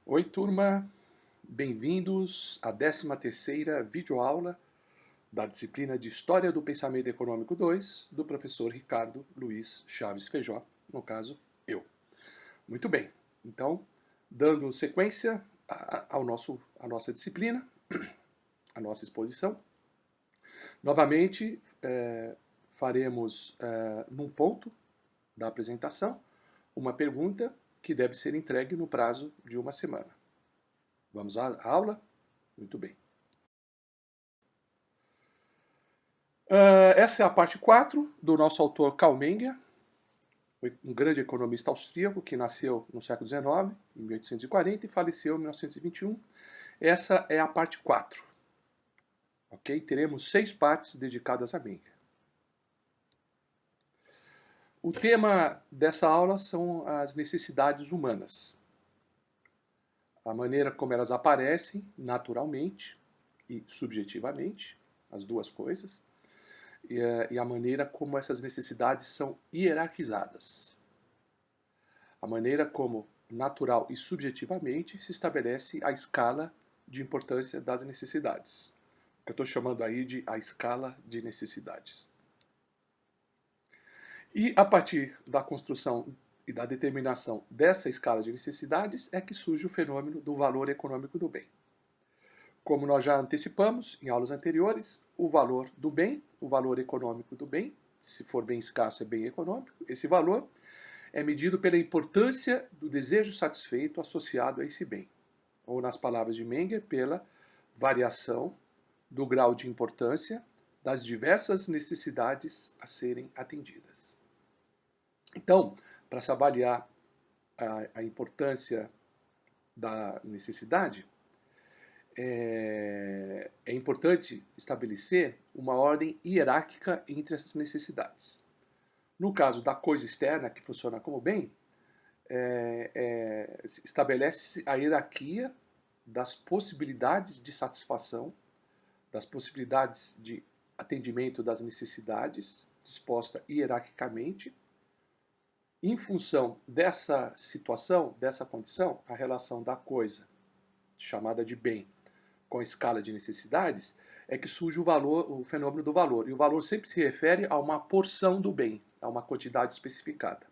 Oi, turma, bem-vindos à 13ª videoaula da disciplina de História do Pensamento Econômico 2, do professor Ricardo Luiz Chaves Feijó, no caso, eu. Muito bem, então, dando sequência à nossa disciplina, à nossa exposição, novamente faremos, num ponto da apresentação, uma pergunta que deve ser entregue no prazo de uma semana. Vamos à aula? Muito bem. Essa é a parte 4 do nosso autor Karl Menger, um grande economista austríaco que nasceu no século XIX, em 1840, e faleceu em 1921. Essa é a parte 4. Okay? Teremos 6 partes dedicadas a Menger. O tema dessa aula são as necessidades humanas. A maneira como elas aparecem naturalmente e subjetivamente, as duas coisas, e a maneira como essas necessidades são hierarquizadas. A maneira como, natural e subjetivamente, se estabelece a escala de importância das necessidades. Que eu estou chamando aí de a escala de necessidades. E a partir da construção e da determinação dessa escala de necessidades é que surge o fenômeno do valor econômico do bem. Como nós já antecipamos em aulas anteriores, o valor do bem, o valor econômico do bem, se for bem escasso é bem econômico, esse valor é medido pela importância do desejo satisfeito associado a esse bem, ou nas palavras de Menger, pela variação do grau de importância das diversas necessidades a serem atendidas. Então, para se avaliar a importância da necessidade, é importante estabelecer uma ordem hierárquica entre essas necessidades. No caso da coisa externa, que funciona como bem, estabelece a hierarquia das possibilidades de satisfação, das possibilidades de atendimento das necessidades, disposta hierarquicamente. Em função dessa situação, dessa condição, a relação da coisa, chamada de bem, com a escala de necessidades, é que surge o fenômeno do valor. E o valor sempre se refere a uma porção do bem, a uma quantidade especificada.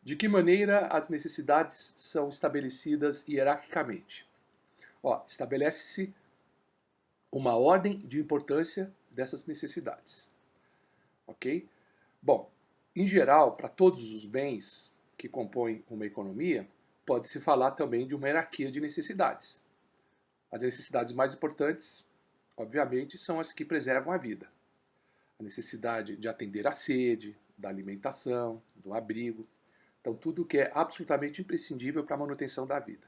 De que maneira as necessidades são estabelecidas hierarquicamente? Estabelece-se uma ordem de importância dessas necessidades. Ok? Bom, em geral, para todos os bens que compõem uma economia, pode-se falar também de uma hierarquia de necessidades. As necessidades mais importantes, obviamente, são as que preservam a vida. A necessidade de atender à sede, da alimentação, do abrigo. Então, tudo que é absolutamente imprescindível para a manutenção da vida.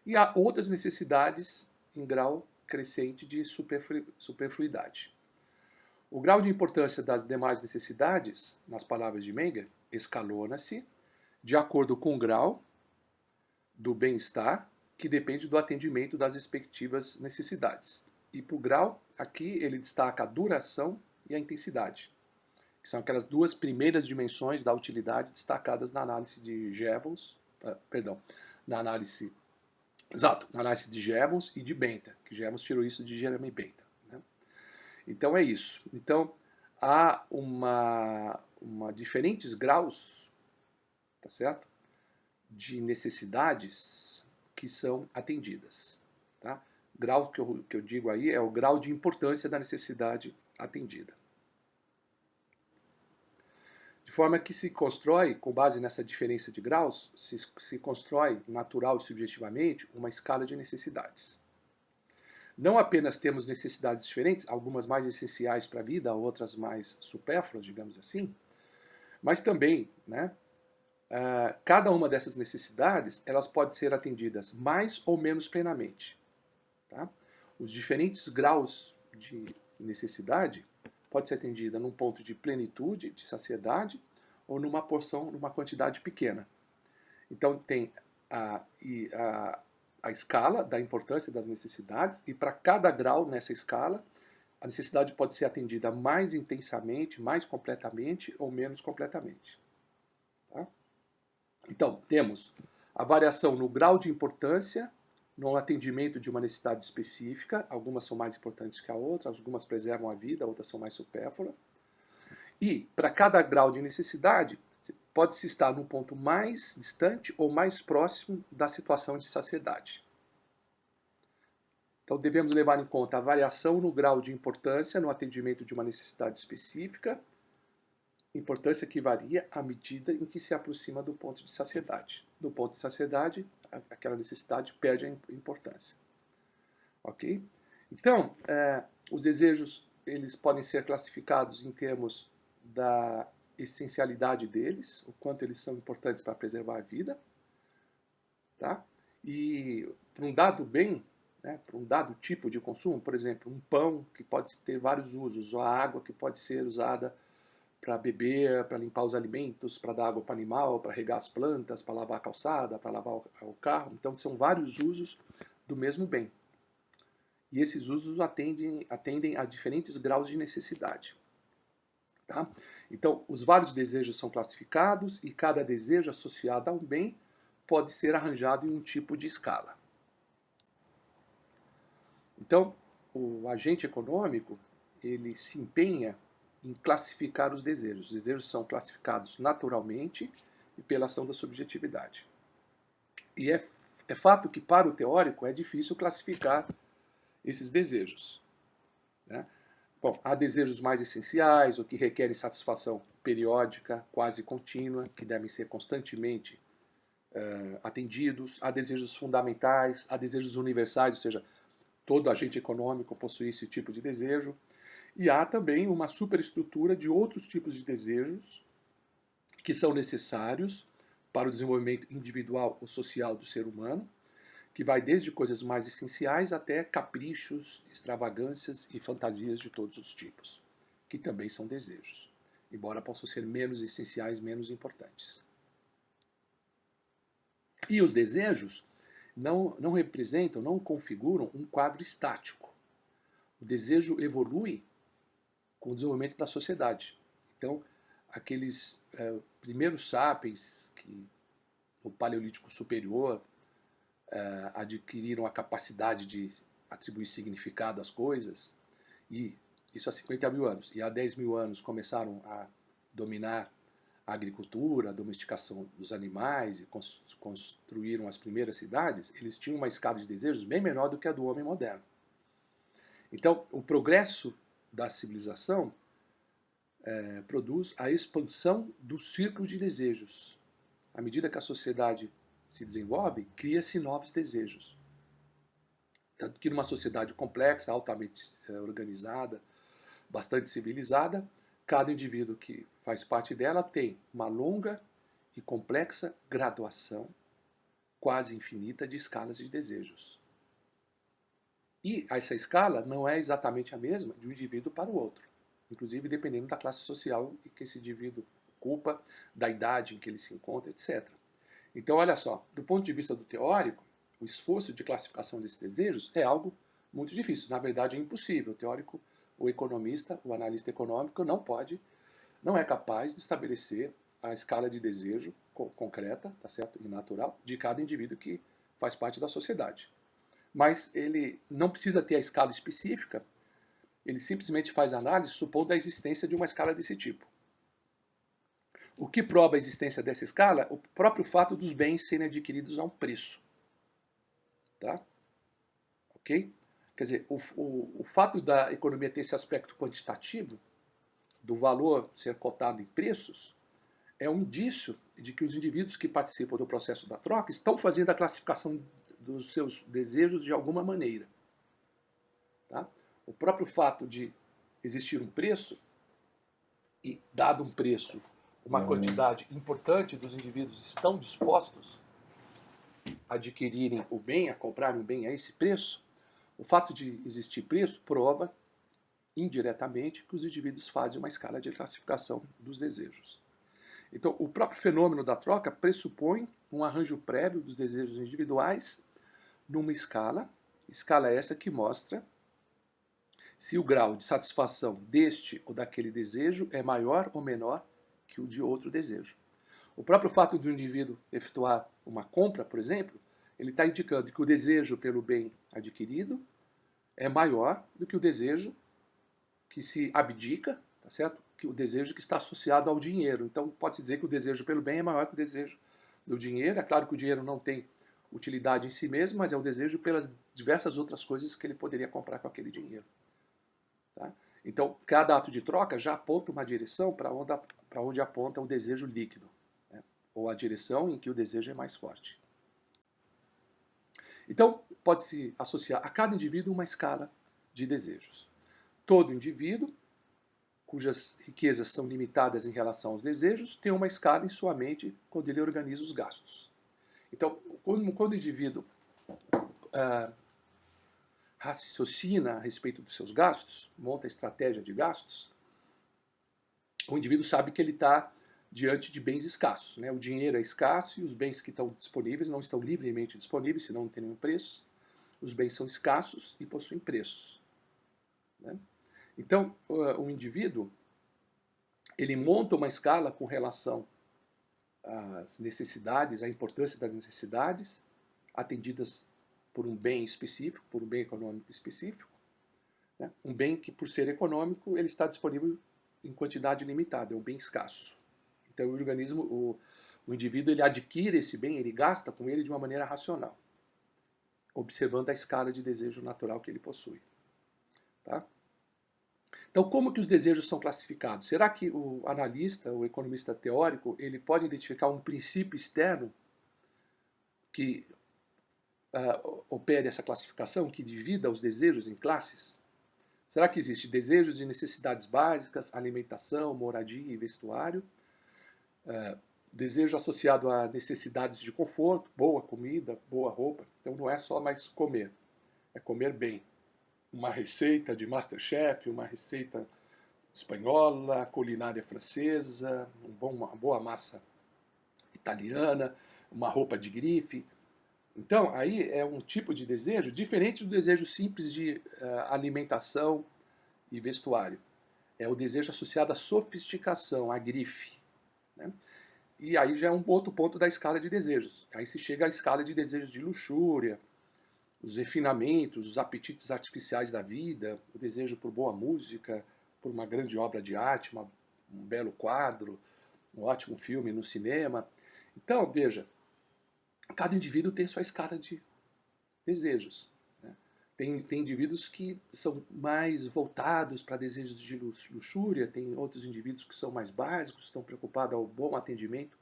E há outras necessidades em grau crescente de superfluidade. O grau de importância das demais necessidades, nas palavras de Menger, escalona-se de acordo com o grau do bem-estar que depende do atendimento das respectivas necessidades. E para o grau, aqui ele destaca a duração e a intensidade, que são aquelas duas primeiras dimensões da utilidade destacadas na análise de Jevons, na análise de Jevons e de Bentham, que Jevons tirou isso de Jeremy Bentham. Né? Então é isso. Então há diferentes graus, tá certo? De necessidades que são atendidas. Tá? Grau que eu digo aí é o grau de importância da necessidade atendida. De forma que se constrói, com base nessa diferença de graus, se constrói natural e subjetivamente uma escala de necessidades. Não apenas temos necessidades diferentes, algumas mais essenciais para a vida, outras mais supérfluas, digamos assim, mas também, né, cada uma dessas necessidades, elas podem ser atendidas mais ou menos plenamente. Tá? Os diferentes graus de necessidade pode ser atendida num ponto de plenitude, de saciedade, ou numa porção, numa quantidade pequena. Então tem a escala da importância das necessidades, e para cada grau nessa escala, a necessidade pode ser atendida mais intensamente, mais completamente ou menos completamente. Tá? Então, temos A variação no grau de importância no atendimento de uma necessidade específica, algumas são mais importantes que a outra, algumas preservam a vida, outras são mais supérfluas. E, para cada grau de necessidade, pode-se estar num ponto mais distante ou mais próximo da situação de saciedade. Então, devemos levar em conta a variação no grau de importância no atendimento de uma necessidade específica, importância que varia à medida em que se aproxima do ponto de saciedade. No ponto de saciedade, aquela necessidade perde a importância. Ok? Então, os desejos eles podem ser classificados em termos da essencialidade deles, o quanto eles são importantes para preservar a vida, tá? E para um dado bem, né, para um dado tipo de consumo, por exemplo, um pão que pode ter vários usos, ou a água que pode ser usada para beber, para limpar os alimentos, para dar água para o animal, para regar as plantas, para lavar a calçada, para lavar o carro. Então, são vários usos do mesmo bem. E esses usos atendem a diferentes graus de necessidade. Tá? Então, os vários desejos são classificados e cada desejo associado a um bem pode ser arranjado em um tipo de escala. Então, o agente econômico ele se empenha em classificar os desejos. Os desejos são classificados naturalmente e pela ação da subjetividade. E é fato que, para o teórico, é difícil classificar esses desejos. Né? Bom, há desejos mais essenciais, ou que requerem satisfação periódica, quase contínua, que devem ser constantemente atendidos. Há desejos fundamentais, há desejos universais, ou seja, todo agente econômico possui esse tipo de desejo. E há também uma superestrutura de outros tipos de desejos que são necessários para o desenvolvimento individual ou social do ser humano, que vai desde coisas mais essenciais até caprichos, extravagâncias e fantasias de todos os tipos, que também são desejos, embora possam ser menos essenciais, menos importantes. E os desejos não representam, não configuram um quadro estático. O desejo evolui com o desenvolvimento da sociedade. Então, aqueles primeiros sapiens que no Paleolítico Superior adquiriram a capacidade de atribuir significado às coisas, e isso há 50 mil anos, e há 10 mil anos começaram a dominar a agricultura, a domesticação dos animais, e construíram as primeiras cidades, eles tinham uma escala de desejos bem menor do que a do homem moderno. Então, o progresso da civilização produz a expansão do círculo de desejos. À medida que a sociedade se desenvolve, cria-se novos desejos. Tanto que numa sociedade complexa, altamente organizada, bastante civilizada, cada indivíduo que faz parte dela tem uma longa e complexa graduação, quase infinita, de escalas de desejos. E essa escala não é exatamente a mesma de um indivíduo para o outro, inclusive dependendo da classe social em que esse indivíduo ocupa, da idade em que ele se encontra, etc. Então, olha só, do ponto de vista do teórico, o esforço de classificação desses desejos é algo muito difícil. Na verdade, é impossível. O teórico, o economista, o analista econômico não é capaz de estabelecer a escala de desejo concreta, tá certo, e natural, de cada indivíduo que faz parte da sociedade. Mas ele não precisa ter a escala específica, ele simplesmente faz análise supondo a existência de uma escala desse tipo. O que prova a existência dessa escala? O próprio fato dos bens serem adquiridos a um preço. Tá? Ok? Quer dizer, o fato da economia ter esse aspecto quantitativo, do valor ser cotado em preços, é um indício de que os indivíduos que participam do processo da troca estão fazendo a classificação dos seus desejos de alguma maneira. Tá? O próprio fato de existir um preço, e dado um preço, uma quantidade importante dos indivíduos estão dispostos a adquirirem o bem, a comprarem o bem a esse preço, o fato de existir preço prova indiretamente que os indivíduos fazem uma escala de classificação dos desejos. Então, o próprio fenômeno da troca pressupõe um arranjo prévio dos desejos individuais numa escala essa que mostra se o grau de satisfação deste ou daquele desejo é maior ou menor que o de outro desejo. O próprio fato de um indivíduo efetuar uma compra, por exemplo, ele está indicando que o desejo pelo bem adquirido é maior do que o desejo que se abdica, tá certo? Que o desejo que está associado ao dinheiro. Então, pode-se dizer que o desejo pelo bem é maior que o desejo do dinheiro. É claro que o dinheiro não tem utilidade em si mesmo, mas é o desejo pelas diversas outras coisas que ele poderia comprar com aquele dinheiro. Tá? Então, cada ato de troca já aponta uma direção para onde aponta o desejo líquido, né? Ou a direção em que o desejo é mais forte. Então, pode-se associar a cada indivíduo uma escala de desejos. Todo indivíduo, cujas riquezas são limitadas em relação aos desejos, tem uma escala em sua mente quando ele organiza os gastos. Então, quando o indivíduo raciocina a respeito dos seus gastos, monta a estratégia de gastos, o indivíduo sabe que ele está diante de bens escassos, né? O dinheiro é escasso e os bens que estão disponíveis não estão livremente disponíveis, senão não tem nenhum preço. Os bens são escassos e possuem preços, né? Então, o indivíduo, ele monta uma escala com relação às necessidades, à importância das necessidades atendidas por um bem específico, por um bem econômico específico, né? Um bem que, por ser econômico, ele está disponível em quantidade limitada, é um bem escasso. Então, o organismo, o indivíduo, ele adquire esse bem, ele gasta com ele de uma maneira racional, observando a escala de desejo natural que ele possui. Tá? Então, como que os desejos são classificados? Será que o analista, o economista teórico, ele pode identificar um princípio externo que opere essa classificação, que divida os desejos em classes? Será que existe desejos de necessidades básicas, alimentação, moradia e vestuário? Desejo associado a necessidades de conforto, boa comida, boa roupa. Então não é só mais comer, é comer bem. Uma receita de MasterChef, uma receita espanhola, culinária francesa, uma boa massa italiana, uma roupa de grife. Então, aí é um tipo de desejo diferente do desejo simples de alimentação e vestuário. É o desejo associado à sofisticação, à grife, né? E aí já é um outro ponto da escala de desejos. Aí se chega à escala de desejos de luxúria, os refinamentos, os apetites artificiais da vida, o desejo por boa música, por uma grande obra de arte, um belo quadro, um ótimo filme no cinema. Então, veja, cada indivíduo tem sua escala de desejos, né? Tem indivíduos que são mais voltados para desejos de luxúria, tem outros indivíduos que são mais básicos, estão preocupados ao bom atendimento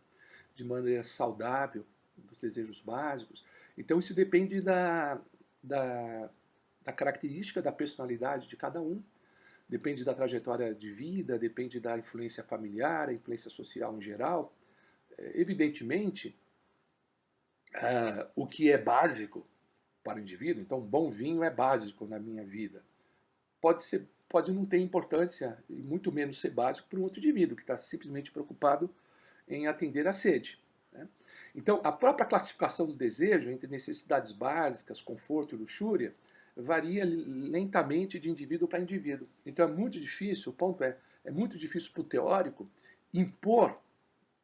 de maneira saudável dos desejos básicos. Então isso depende da característica da personalidade de cada um, depende da trajetória de vida, depende da influência familiar, a influência social em geral. Evidentemente, o que é básico para o indivíduo, então um bom vinho é básico na minha vida, pode não ter importância e muito menos ser básico para um outro indivíduo que está simplesmente preocupado em atender a sede, né? Então, a própria classificação do desejo entre necessidades básicas, conforto e luxúria varia lentamente de indivíduo para indivíduo. Então, é muito difícil, o ponto é muito difícil para o teórico impor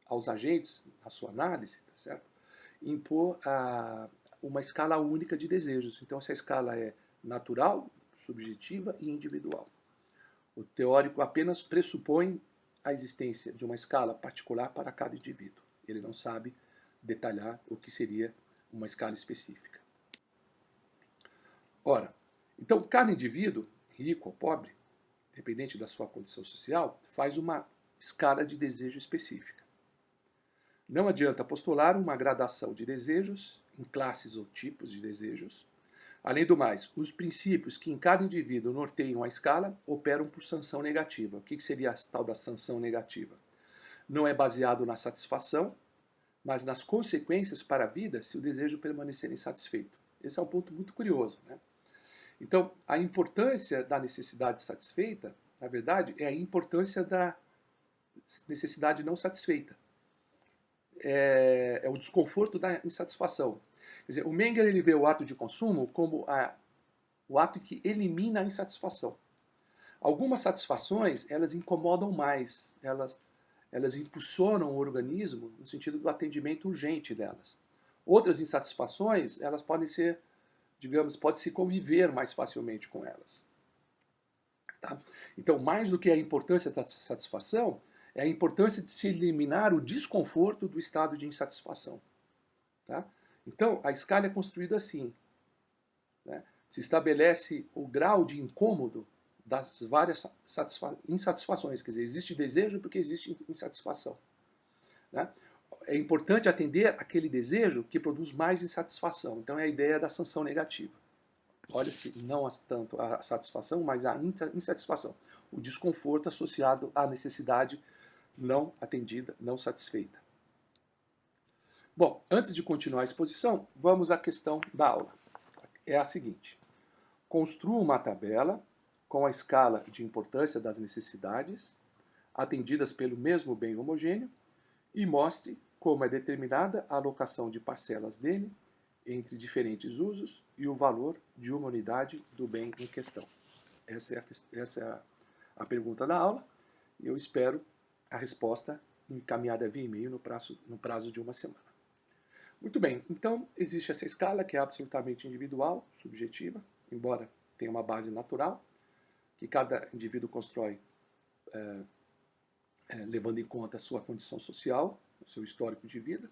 aos agentes, na sua análise, tá certo? Impor uma escala única de desejos. Então, essa escala é natural, subjetiva e individual. O teórico apenas pressupõe a existência de uma escala particular para cada indivíduo. Ele não sabe detalhar o que seria uma escala específica. Ora, então cada indivíduo, rico ou pobre, dependente da sua condição social, faz uma escala de desejo específica. Não adianta postular uma gradação de desejos em classes ou tipos de desejos. Além do mais, os princípios que em cada indivíduo norteiam a escala operam por sanção negativa. O que seria a tal da sanção negativa? Não é baseado na satisfação, mas nas consequências para a vida se o desejo permanecer insatisfeito. Esse é um ponto muito curioso, né? Então, a importância da necessidade satisfeita, na verdade, é a importância da necessidade não satisfeita. É o desconforto da insatisfação. Quer dizer, o Menger ele vê o ato de consumo como o ato que elimina a insatisfação. Algumas satisfações, elas incomodam mais, elas impulsionam o organismo no sentido do atendimento urgente delas. Outras insatisfações, elas podem ser, digamos, pode-se conviver mais facilmente com elas. Tá? Então, mais do que a importância da satisfação, é a importância de se eliminar o desconforto do estado de insatisfação. Tá? Então, a escala é construída assim. Né? Se estabelece o grau de incômodo das várias insatisfações. Quer dizer, existe desejo porque existe insatisfação. Né? É importante atender aquele desejo que produz mais insatisfação. Então, é a ideia da sanção negativa. Olha-se não tanto a satisfação, mas a insatisfação. O desconforto associado à necessidade não atendida, não satisfeita. Bom, antes de continuar a exposição, vamos à questão da aula. É a seguinte: construa uma tabela com a escala de importância das necessidades atendidas pelo mesmo bem homogêneo e mostre como é determinada a alocação de parcelas dele entre diferentes usos e o valor de uma unidade do bem em questão. Essa é a pergunta da aula e eu espero a resposta encaminhada via e-mail no prazo de uma semana. Muito bem, então existe essa escala que é absolutamente individual, subjetiva, embora tenha uma base natural, que cada indivíduo constrói levando em conta a sua condição social, o seu histórico de vida.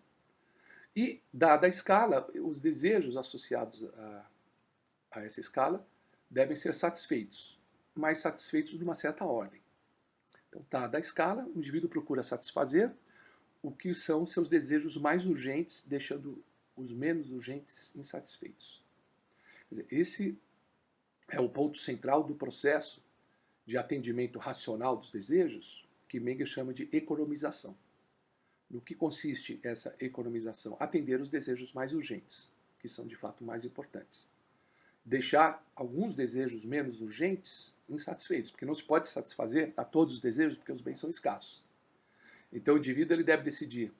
E, dada a escala, os desejos associados a essa escala devem ser satisfeitos, mas satisfeitos de uma certa ordem. Então, dada a escala, o indivíduo procura satisfazer o que são seus desejos mais urgentes, deixando os menos urgentes insatisfeitos. Quer dizer, esse é o ponto central do processo de atendimento racional dos desejos, que Menger chama de economização. No que consiste essa economização? Atender os desejos mais urgentes, que são de fato mais importantes. Deixar alguns desejos menos urgentes insatisfeitos, porque não se pode satisfazer a todos os desejos, porque os bens são escassos. Então o indivíduo ele deve decidir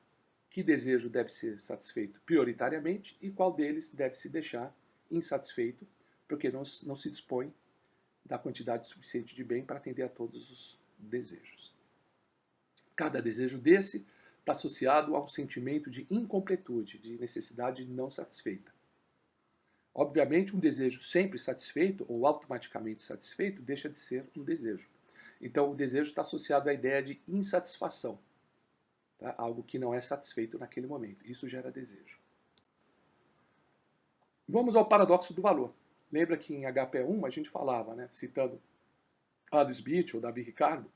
que desejo deve ser satisfeito prioritariamente e qual deles deve se deixar insatisfeito, porque não se dispõe da quantidade suficiente de bem para atender a todos os desejos. Cada desejo desse está associado a um sentimento de incompletude, de necessidade não satisfeita. Obviamente, um desejo sempre satisfeito ou automaticamente satisfeito deixa de ser um desejo. Então, o desejo está associado à ideia de insatisfação, tá? Algo que não é satisfeito naquele momento. Isso gera desejo. Vamos ao paradoxo do valor. Lembra que em HP1 a gente falava, né, citando Adam Smith ou Davi Ricardo,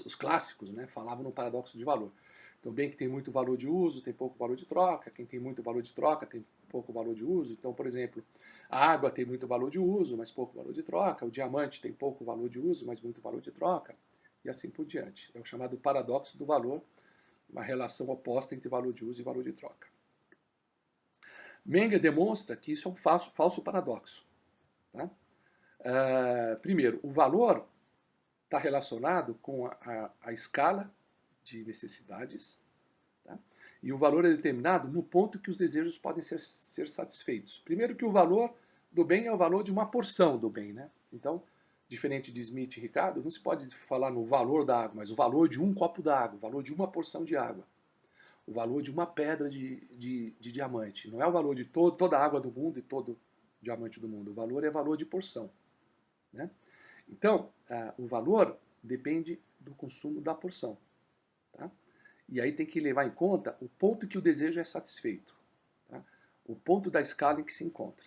os clássicos, né, falavam no paradoxo de valor. Então, bem que tem muito valor de uso, tem pouco valor de troca. Quem tem muito valor de troca tem pouco valor de uso. Então, por exemplo, a água tem muito valor de uso, mas pouco valor de troca. O diamante tem pouco valor de uso, mas muito valor de troca. E assim por diante. É o chamado paradoxo do valor, uma relação oposta entre valor de uso e valor de troca. Menger demonstra que isso é um falso paradoxo. Tá? Primeiro, o valor está relacionado com a escala de necessidades, tá? E o valor é determinado no ponto que os desejos podem ser satisfeitos. Primeiro que o valor do bem é o valor de uma porção do bem, né? Então, diferente de Smith e Ricardo, não se pode falar no valor da água, mas o valor de um copo d'água, o valor de uma porção de água, o valor de uma pedra de diamante. Não é o valor de toda a água do mundo e todo diamante do mundo. O valor é valor de porção, né? Então, o valor depende do consumo da porção. Tá? E aí tem que levar em conta o ponto que o desejo é satisfeito. Tá? O ponto da escala em que se encontra.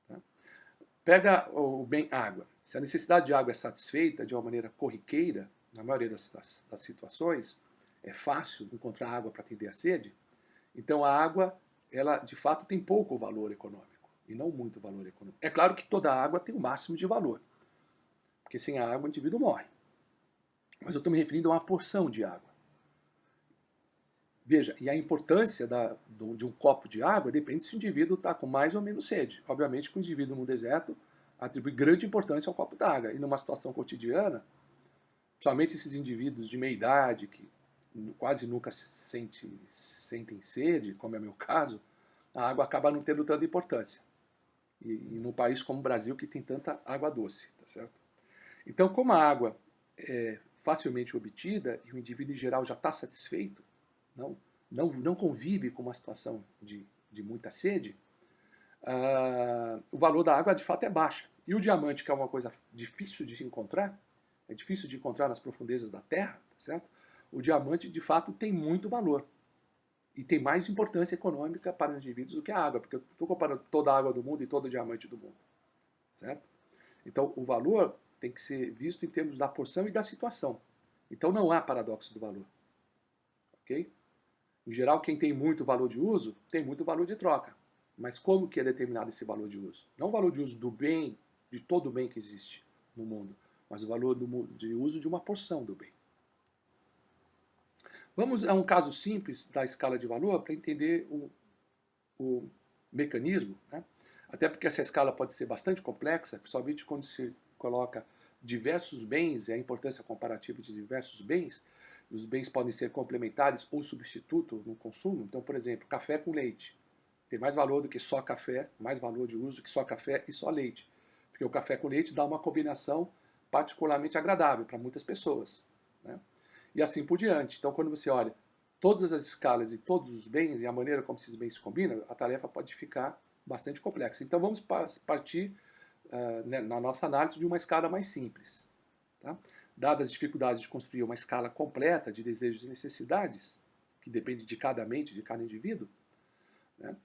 Tá? Pega o bem água. Se a necessidade de água é satisfeita de uma maneira corriqueira, na maioria das situações, é fácil encontrar água para atender a sede, então a água, ela de fato tem pouco valor econômico, e não muito valor econômico. É claro que toda água tem o máximo de valor, porque sem a água o indivíduo morre. Mas eu estou me referindo a uma porção de água. Veja, e a importância de um copo de água depende se o indivíduo está com mais ou menos sede. Obviamente que o indivíduo no deserto atribui grande importância ao copo d'água. E numa situação cotidiana, principalmente esses indivíduos de meia idade, que quase nunca sentem sede, como é o meu caso, a água acaba não tendo tanta importância. E num país como o Brasil, que tem tanta água doce, tá certo? Então, como a água é facilmente obtida e o indivíduo em geral já está satisfeito, não convive com uma situação de muita sede, o valor da água de fato é baixo. E o diamante, que é uma coisa difícil de se encontrar, é difícil de encontrar nas profundezas da Terra, tá certo? O diamante de fato tem muito valor. E tem mais importância econômica para os indivíduos do que a água, porque eu estou comparando toda a água do mundo e todo o diamante do mundo. Certo? Então, o valor tem que ser visto em termos da porção e da situação. Então, não há paradoxo do valor. Ok? Em geral, quem tem muito valor de uso, tem muito valor de troca. Mas como que é determinado esse valor de uso? Não o valor de uso do bem, de todo o bem que existe no mundo, mas o valor de uso de uma porção do bem. Vamos a um caso simples da escala de valor para entender o mecanismo, né? Até porque essa escala pode ser bastante complexa, principalmente quando se coloca diversos bens e a importância comparativa de diversos bens. Os bens podem ser complementares ou substituto no consumo. Então, por exemplo, café com leite tem mais valor do que só café, mais valor de uso que só café e só leite. Porque o café com leite dá uma combinação particularmente agradável para muitas pessoas, né? E assim por diante. Então, quando você olha todas as escalas e todos os bens e a maneira como esses bens se combinam, a tarefa pode ficar bastante complexa. Então, vamos partir na nossa análise de uma escala mais simples. Tá? Dadas as dificuldades de construir uma escala completa de desejos e necessidades, que depende de cada mente, de cada indivíduo, né?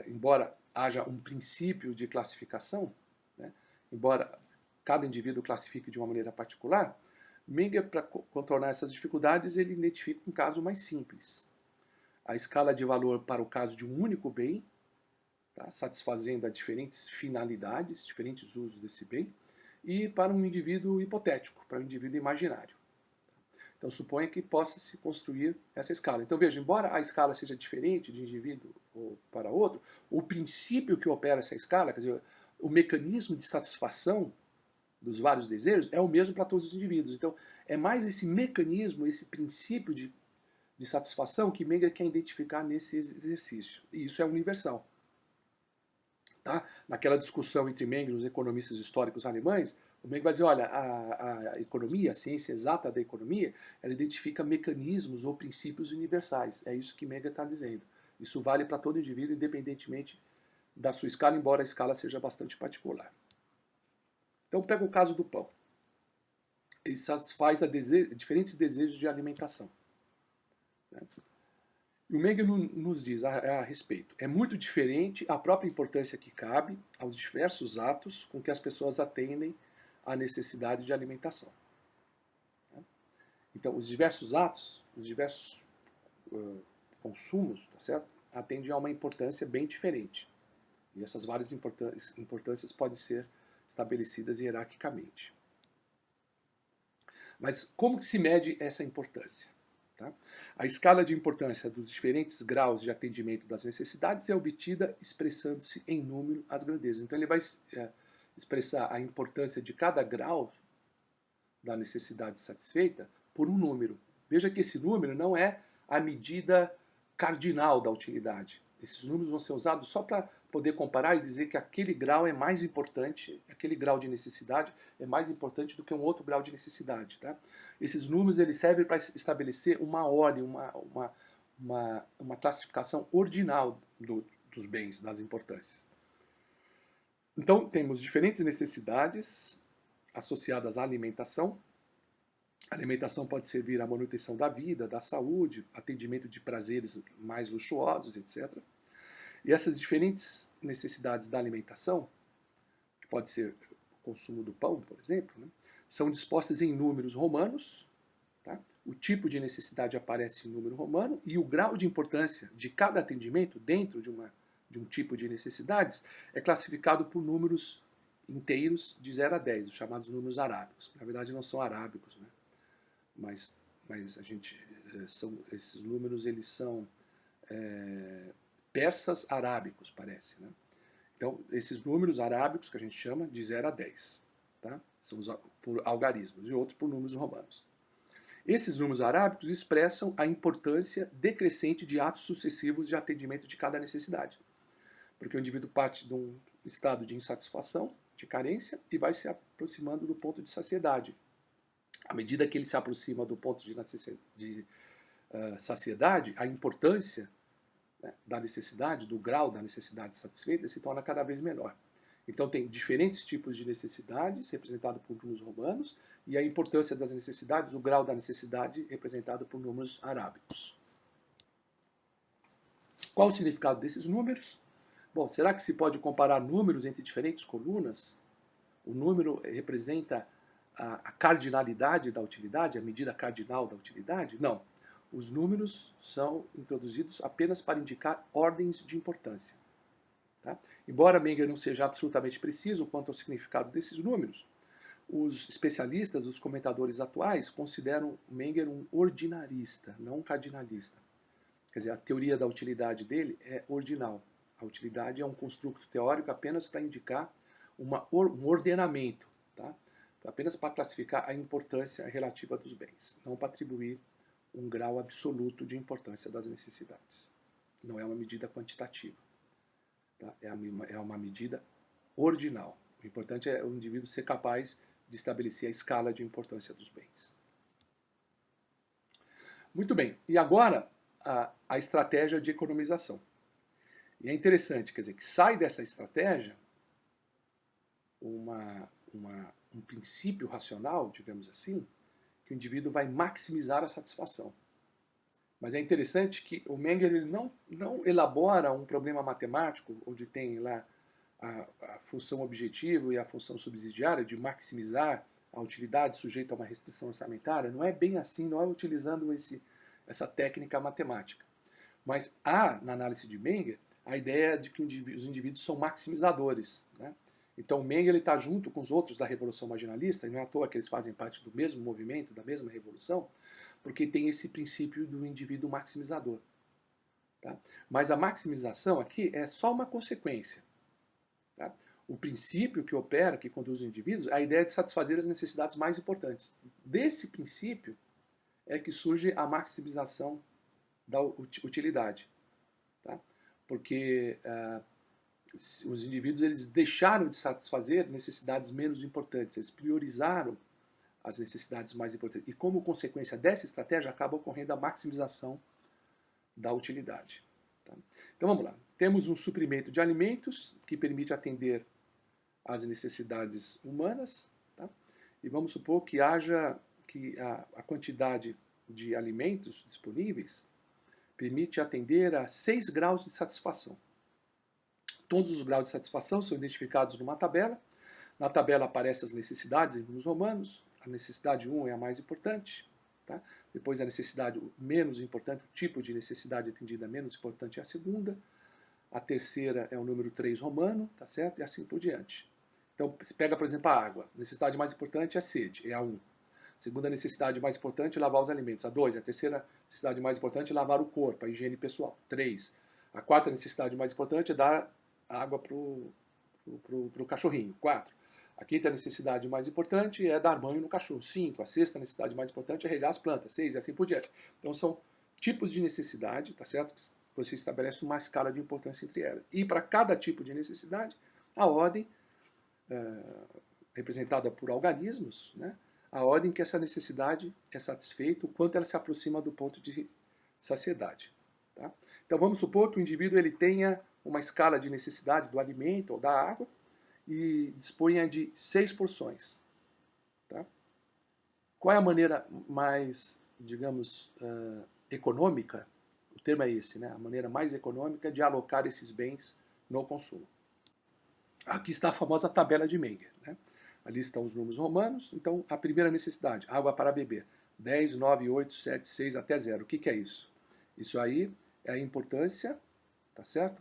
Embora haja um princípio de classificação, né? Embora cada indivíduo classifique de uma maneira particular, Menger, para contornar essas dificuldades, ele identifica um caso mais simples. A escala de valor para o caso de um único bem, tá? Satisfazendo a diferentes finalidades, diferentes usos desse bem, e para um indivíduo hipotético, para um indivíduo imaginário. Então, suponha que possa se construir essa escala. Então, veja, embora a escala seja diferente de indivíduo para outro, o princípio que opera essa escala, quer dizer, o mecanismo de satisfação dos vários desejos é o mesmo para todos os indivíduos. Então, é mais esse mecanismo, esse princípio de satisfação que Menger quer identificar nesse exercício. E isso é universal. Tá? Naquela discussão entre Menger e os economistas históricos alemães, o Menger vai dizer, olha, a economia, a ciência exata da economia, ela identifica mecanismos ou princípios universais. É isso que Menger está dizendo. Isso vale para todo indivíduo, independentemente da sua escala, embora a escala seja bastante particular. Então, pega o caso do pão. Ele satisfaz diferentes desejos de alimentação. Né? E o Menger nos diz a respeito. É muito diferente a própria importância que cabe aos diversos atos com que as pessoas atendem à necessidade de alimentação. Né? Então, os diversos atos, os diversos consumos, tá certo? Atendem a uma importância bem diferente. E essas várias importâncias podem ser estabelecidas hierarquicamente. Mas como que se mede essa importância? Tá? A escala de importância dos diferentes graus de atendimento das necessidades é obtida expressando-se em número as grandezas. Então ele vai expressar a importância de cada grau da necessidade satisfeita por um número. Veja que esse número não é a medida cardinal da utilidade. Esses números vão ser usados só para poder comparar e dizer que aquele grau é mais importante, aquele grau de necessidade é mais importante do que um outro grau de necessidade. Tá? Esses números eles servem para estabelecer uma ordem, uma classificação ordinal dos bens, das importâncias. Então, temos diferentes necessidades associadas à alimentação. A alimentação pode servir à manutenção da vida, da saúde, atendimento de prazeres mais luxuosos, etc. E essas diferentes necessidades da alimentação, que pode ser o consumo do pão, por exemplo, né, são dispostas em números romanos. Tá? O tipo de necessidade aparece em número romano e o grau de importância de cada atendimento dentro de um tipo de necessidades é classificado por números inteiros de 0 a 10, os chamados números arábicos. Na verdade, não são arábicos, né? Mas esses números eles são persas arábicos, parece. Né? Então, esses números arábicos que a gente chama de 0 a 10, tá? São por algarismos e outros por números romanos. Esses números arábicos expressam a importância decrescente de atos sucessivos de atendimento de cada necessidade. Porque o indivíduo parte de um estado de insatisfação, de carência, e vai se aproximando do ponto de saciedade. À medida que ele se aproxima do ponto de saciedade, a importância, né, da necessidade, do grau da necessidade satisfeita, se torna cada vez menor. Então tem diferentes tipos de necessidades, representado por números romanos, e a importância das necessidades, o grau da necessidade, representado por números arábicos. Qual o significado desses números? Bom, será que se pode comparar números entre diferentes colunas? O número representa a cardinalidade da utilidade, a medida cardinal da utilidade? Não. Os números são introduzidos apenas para indicar ordens de importância. Tá? Embora Menger não seja absolutamente preciso quanto ao significado desses números, os especialistas, os comentadores atuais, consideram Menger um ordinarista, não um cardinalista. Quer dizer, a teoria da utilidade dele é ordinal. A utilidade é um construto teórico apenas para indicar um ordenamento, tá? Apenas para classificar a importância relativa dos bens, não para atribuir um grau absoluto de importância das necessidades. Não é uma medida quantitativa. Tá? É uma medida ordinal. O importante é o indivíduo ser capaz de estabelecer a escala de importância dos bens. Muito bem. E agora, a estratégia de economização. E é interessante, quer dizer, que sai dessa estratégia um princípio racional, digamos assim, que o indivíduo vai maximizar a satisfação. Mas é interessante que o Menger ele não elabora um problema matemático, onde tem lá a função objetivo e a função subsidiária de maximizar a utilidade sujeita a uma restrição orçamentária. Não é bem assim, não é utilizando essa técnica matemática. Mas há, na análise de Menger, a ideia de que os indivíduos são maximizadores, né? Então o Menger está junto com os outros da Revolução Marginalista, e não é à toa que eles fazem parte do mesmo movimento, da mesma revolução, porque tem esse princípio do indivíduo maximizador. Tá? Mas a maximização aqui é só uma consequência. Tá? O princípio que opera, que conduz os indivíduos, é a ideia de satisfazer as necessidades mais importantes. Desse princípio é que surge a maximização da utilidade. Tá? Porque os indivíduos eles deixaram de satisfazer necessidades menos importantes, eles priorizaram as necessidades mais importantes. E como consequência dessa estratégia, acaba ocorrendo a maximização da utilidade. Tá? Então vamos lá. Temos um suprimento de alimentos que permite atender às necessidades humanas. Tá? E vamos supor que haja que a quantidade de alimentos disponíveis permite atender a 6 graus de satisfação. Todos os graus de satisfação são identificados numa tabela. Na tabela aparecem as necessidades em números romanos. A necessidade 1 é a mais importante. Tá? Depois a necessidade menos importante, o tipo de necessidade atendida menos importante é a segunda. A terceira é o número 3 romano, tá certo? E assim por diante. Então, você pega, por exemplo, a água. A necessidade mais importante é a sede, é a 1. A segunda necessidade mais importante é lavar os alimentos, a 2. A terceira necessidade mais importante é lavar o corpo, a higiene pessoal, 3. A quarta necessidade mais importante é dar água para o cachorrinho, 4. A quinta necessidade mais importante é dar banho no cachorro, 5. A sexta necessidade mais importante é regar as plantas, 6, e assim por diante. Então são tipos de necessidade, tá certo? Você estabelece uma escala de importância entre elas. E para cada tipo de necessidade, a ordem, representada por algarismos, né? A ordem que essa necessidade é satisfeita, o quanto ela se aproxima do ponto de saciedade. Tá? Então vamos supor que o indivíduo ele tenha uma escala de necessidade do alimento ou da água e disponha de 6 porções. Tá? Qual é a maneira mais, digamos, econômica? O termo é esse, né? A maneira mais econômica de alocar esses bens no consumo. Aqui está a famosa tabela de Menger. Né? Ali estão os números romanos. Então, a primeira necessidade, água para beber. 10, 9, 8, 7, 6 até 0. O que é isso? Isso aí é a importância, tá certo?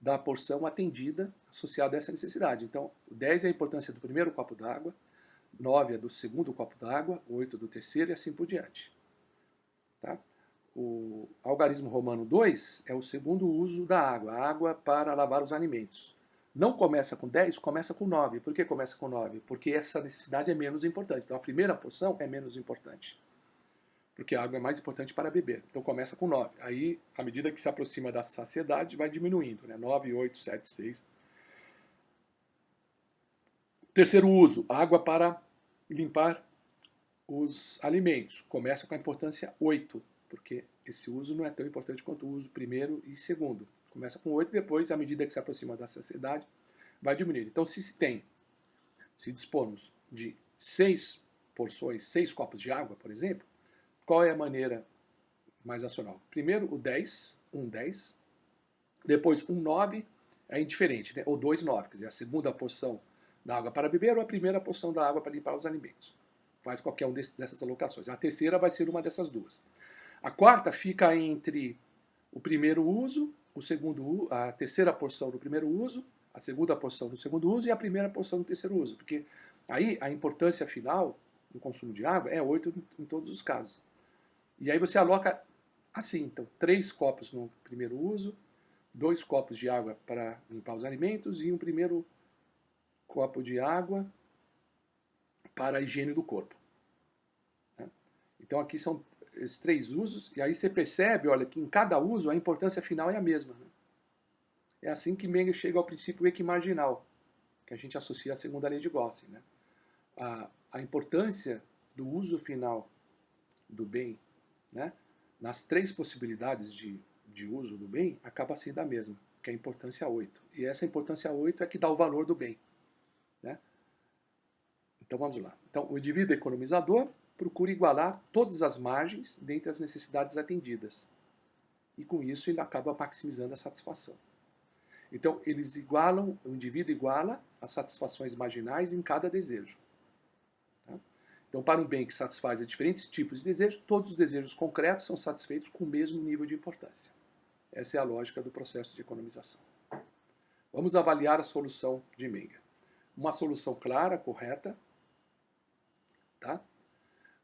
Da porção atendida associada a essa necessidade. Então, 10 é a importância do primeiro copo d'água, 9 é do segundo copo d'água, 8 do terceiro e assim por diante. Tá? O algarismo romano 2 é o segundo uso da água, a água para lavar os alimentos. Não começa com 10, começa com 9. Por que começa com 9? Porque essa necessidade é menos importante. Então, a primeira porção é menos importante. Porque a água é mais importante para beber. Então começa com 9. Aí, à medida que se aproxima da saciedade, vai diminuindo. Né? 9, 8, 7, 6. Terceiro uso, água para limpar os alimentos. Começa com a importância 8, porque esse uso não é tão importante quanto o uso primeiro e segundo. Começa com 8, depois, à medida que se aproxima da saciedade, vai diminuir. Então, se dispormos de 6 porções, 6 copos de água, por exemplo, qual é a maneira mais racional? Primeiro o 10, um 10, depois um 9, é indiferente, né? Ou 2 9, quer dizer, a segunda porção da água para beber ou a primeira porção da água para limpar os alimentos. Faz qualquer uma dessas alocações. A terceira vai ser uma dessas duas. A quarta fica entre o primeiro uso, a terceira porção do primeiro uso, a segunda porção do segundo uso e a primeira porção do terceiro uso. Porque aí a importância final do consumo de água é 8 em todos os casos. E aí você aloca assim, então, 3 copos no primeiro uso, 2 copos de água para limpar os alimentos e um primeiro copo de água para a higiene do corpo. Então aqui são esses 3 usos, e aí você percebe, olha, que em cada uso a importância final é a mesma. Né? É assim que Mengele chega ao princípio equimarginal, que a gente associa à segunda lei de Gauss. Né? A importância do uso final do bem, né, nas 3 possibilidades de uso do bem, acaba sendo a mesma, que é a importância 8. E essa importância 8 é que dá o valor do bem. Né? Então vamos lá. Então, o indivíduo economizador procura igualar todas as margens dentre as necessidades atendidas. E com isso ele acaba maximizando a satisfação. Então, o indivíduo iguala as satisfações marginais em cada desejo. Tá? Então, para um bem que satisfaz diferentes tipos de desejos, todos os desejos concretos são satisfeitos com o mesmo nível de importância. Essa é a lógica do processo de economização. Vamos avaliar a solução de Mengele. Uma solução clara, correta, tá?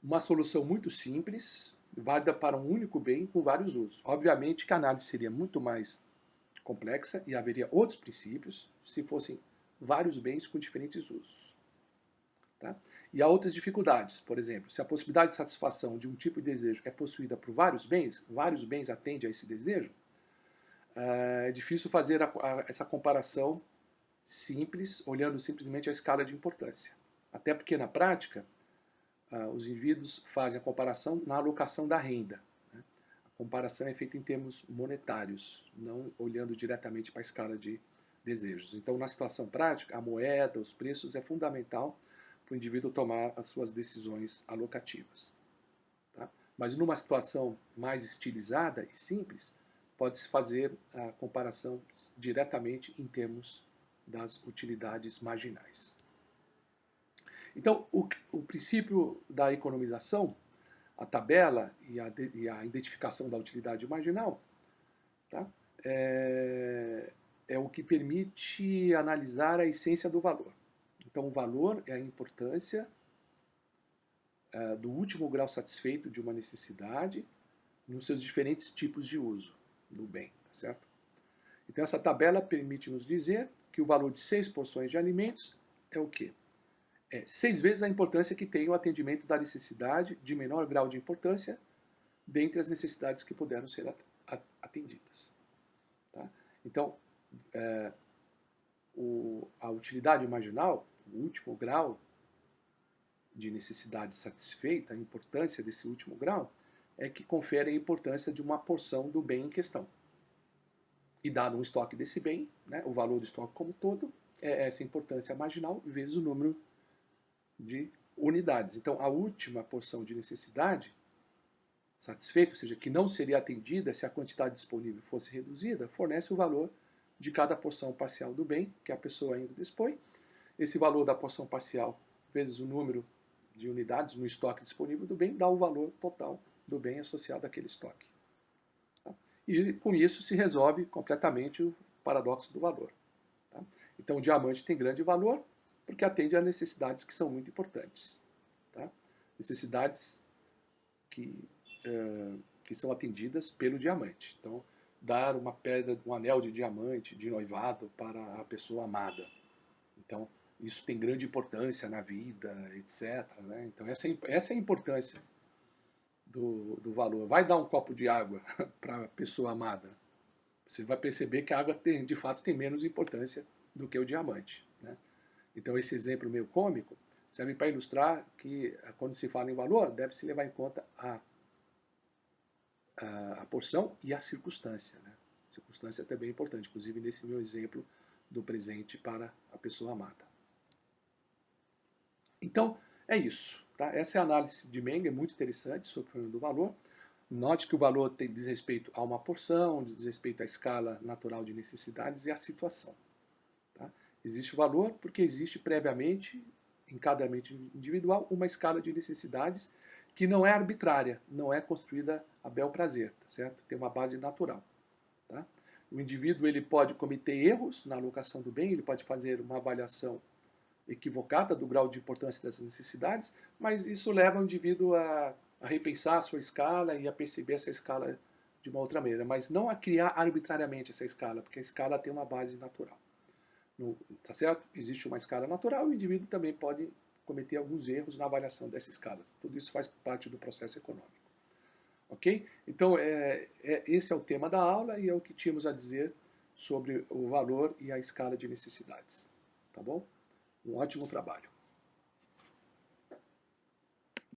Uma solução muito simples, válida para um único bem com vários usos. Obviamente que a análise seria muito mais complexa e haveria outros princípios se fossem vários bens com diferentes usos. Tá? E há outras dificuldades. Por exemplo, se a possibilidade de satisfação de um tipo de desejo é possuída por vários bens atendem a esse desejo, é difícil fazer essa comparação simples, olhando simplesmente a escala de importância. Até porque, na prática, os indivíduos fazem a comparação na alocação da renda. Né? A comparação é feita em termos monetários, não olhando diretamente para a escala de desejos. Então, na situação prática, a moeda, os preços é fundamental para o indivíduo tomar as suas decisões alocativas. Tá? Mas numa situação mais estilizada e simples, pode-se fazer a comparação diretamente em termos das utilidades marginais. Então, o princípio da economização, a tabela e a identificação da utilidade marginal, tá? É o que permite analisar a essência do valor. Então, o valor é a importância do último grau satisfeito de uma necessidade nos seus diferentes tipos de uso do bem, tá certo? Então, essa tabela permite nos dizer que o valor de 6 porções de alimentos é o quê? 6 vezes a importância que tem o atendimento da necessidade de menor grau de importância dentre as necessidades que puderam ser atendidas. Tá? Então, a utilidade marginal, o último grau de necessidade satisfeita, a importância desse último grau, é que confere a importância de uma porção do bem em questão. E dado um estoque desse bem, né, o valor do estoque como todo, é essa importância marginal vezes o número de unidades. Então, a última porção de necessidade satisfeita, ou seja, que não seria atendida se a quantidade disponível fosse reduzida, fornece o valor de cada porção parcial do bem que a pessoa ainda dispõe. Esse valor da porção parcial vezes o número de unidades no estoque disponível do bem dá o valor total do bem associado àquele estoque. Tá? E com isso se resolve completamente o paradoxo do valor. Tá? Então, o diamante tem grande valor porque atende a necessidades que são muito importantes. Tá? Necessidades que são atendidas pelo diamante. Então, dar uma pedra, um anel de diamante de noivado para a pessoa amada. Então, isso tem grande importância na vida, etc. Né? Então, essa é a importância do valor. Vai dar um copo de água para a pessoa amada. Você vai perceber que a água, de fato, tem menos importância do que o diamante. Né? Então, esse exemplo meio cômico serve para ilustrar que, quando se fala em valor, deve-se levar em conta a a porção e a circunstância, né? A circunstância também é importante, inclusive nesse meu exemplo do presente para a pessoa amada. Então, é isso. Tá? Essa é a análise de Menger, muito interessante sobre o problema do valor. Note que o valor diz respeito a uma porção, diz respeito à escala natural de necessidades e à situação. Tá? Existe o valor porque existe previamente, em cada mente individual, uma escala de necessidades que não é arbitrária, não é construída a bel prazer, tá certo? Tem uma base natural. Tá? O indivíduo ele pode cometer erros na alocação do bem, ele pode fazer uma avaliação equivocada do grau de importância dessas necessidades, mas isso leva o indivíduo a repensar a sua escala e a perceber essa escala de uma outra maneira, mas não a criar arbitrariamente essa escala, porque a escala tem uma base natural. Tá certo? Existe uma escala natural e o indivíduo também pode cometer alguns erros na avaliação dessa escala. Tudo isso faz parte do processo econômico. Ok? Então, esse é o tema da aula e é o que tínhamos a dizer sobre o valor e a escala de necessidades. Tá bom? Um ótimo trabalho.